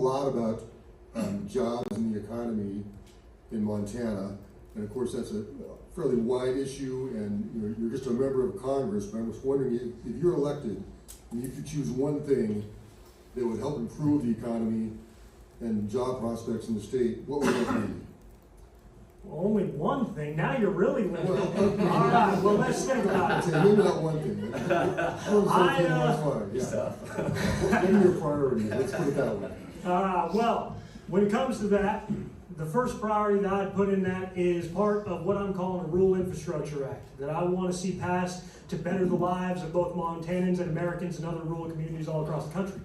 lot about jobs and the economy in Montana, and of course that's a fairly wide issue, and you're just a member of Congress, but I was wondering if you're elected and you could choose one thing that would help improve the economy and job prospects in the state, what would that be? Well, only one thing. Now you're really limited. All right, well, let's think about it. Maybe not one thing. Give me your priorities. Let's put it that way. Well, when it comes to that, the first priority that I'd put in that is part of what I'm calling a Rural Infrastructure Act that I want to see passed to better the lives of both Montanans and Americans and other rural communities all across the country.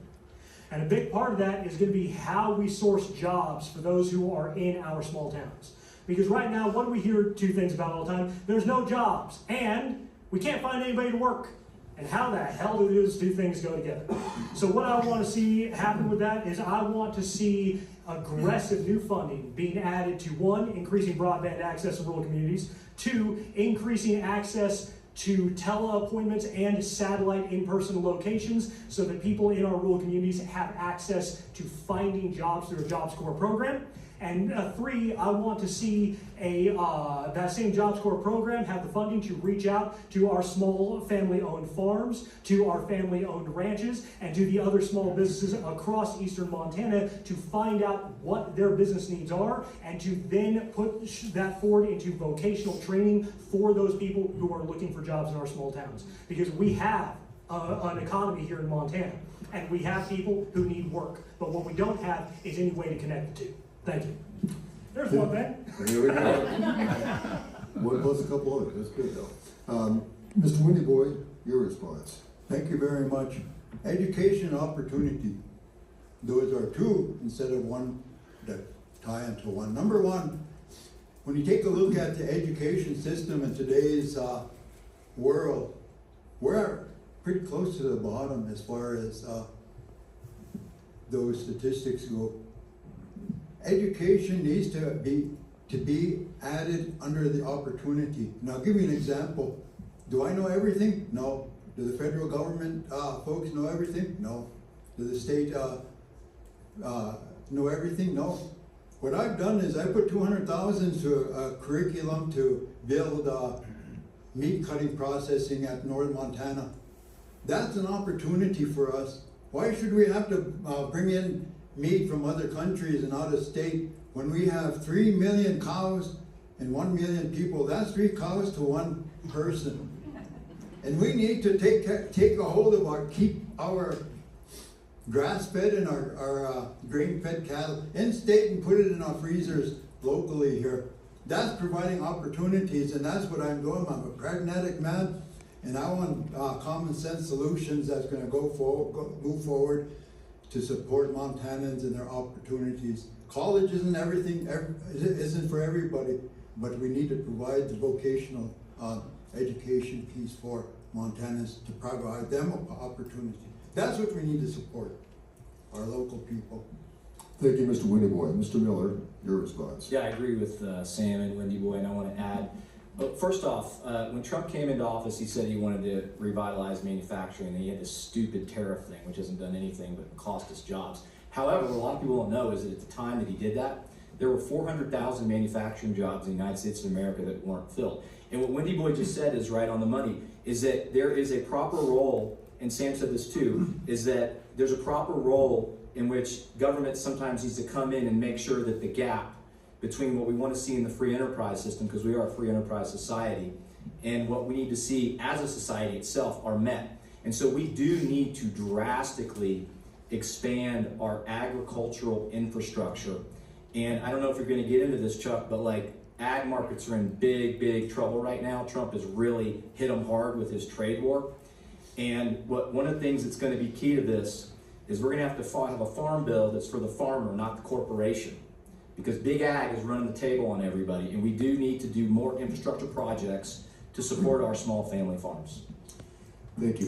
And a big part of that is going to be how we source jobs for those who are in our small towns. Because right now, what do we hear two things about all the time? There's no jobs, and we can't find anybody to work. And how the hell do those two things go together? So what I want to see happen with that is I want to see aggressive new funding being added to, one, increasing broadband access in rural communities, two, increasing access to teleappointments and satellite in-person locations so that people in our rural communities have access to finding jobs through a Jobs Corps program. And three, I want to see that same Jobs Corps program have the funding to reach out to our small family-owned farms, to our family-owned ranches, and to the other small businesses across eastern Montana to find out what their business needs are, and to then put that forward into vocational training for those people who are looking for jobs in our small towns. Because we have an economy here in Montana, and we have people who need work, but what we don't have is any way to connect the two. Thank you. There's one thing. Here we go. One plus a couple others. That's good though. Mr. Windy Boy, your response. Thank you very much. Education and opportunity. Those are two instead of one that tie into one. Number one, when you take a look at the education system in today's world, we're pretty close to the bottom as far as those statistics go. Education needs to be added under the opportunity. Now, I'll give you an example. Do I know everything? No. Do the federal government folks know everything? No. Do the state know everything? No. What I've done is I put $200,000 to a curriculum to build meat cutting processing at North Montana. That's an opportunity for us. Why should we have to bring in meat from other countries and out of state when we have 3 million cows and 1 million people? That's 3 cows to 1 person. And we need to take a hold of keep our grass-fed and our grain-fed cattle in state and put it in our freezers locally here. That's providing opportunities, and that's what I'm doing. I'm a pragmatic man, and I want common sense solutions that's going to move forward to support Montanans and their opportunities. College isn't everything, isn't for everybody, but we need to provide the vocational education piece for Montanans to provide them an opportunity. That's what we need to support, our local people. Thank you, Mr. Windy Boy. Mr. Miller, your response. Yeah, I agree with Sam and Windy Boy, and I want to add, but first off, when Trump came into office, he said he wanted to revitalize manufacturing, and he had this stupid tariff thing, which hasn't done anything but cost us jobs. However, what a lot of people don't know is that at the time that he did that, there were 400,000 manufacturing jobs in the United States of America that weren't filled. And what Windy Boy just said is right on the money, is that there is a proper role, and Sam said this too, is that there's a proper role in which government sometimes needs to come in and make sure that the gap between what we want to see in the free enterprise system, because we are a free enterprise society, and what we need to see as a society itself are met. And so we do need to drastically expand our agricultural infrastructure. And I don't know if you're going to get into this, Chuck, but like ag markets are in big, big trouble right now. Trump has really hit them hard with his trade war. And one of the things that's going to be key to this is we're going to have a farm bill that's for the farmer, not the corporation. Because big ag is running the table on everybody, and we do need to do more infrastructure projects to support our small family farms. Thank you.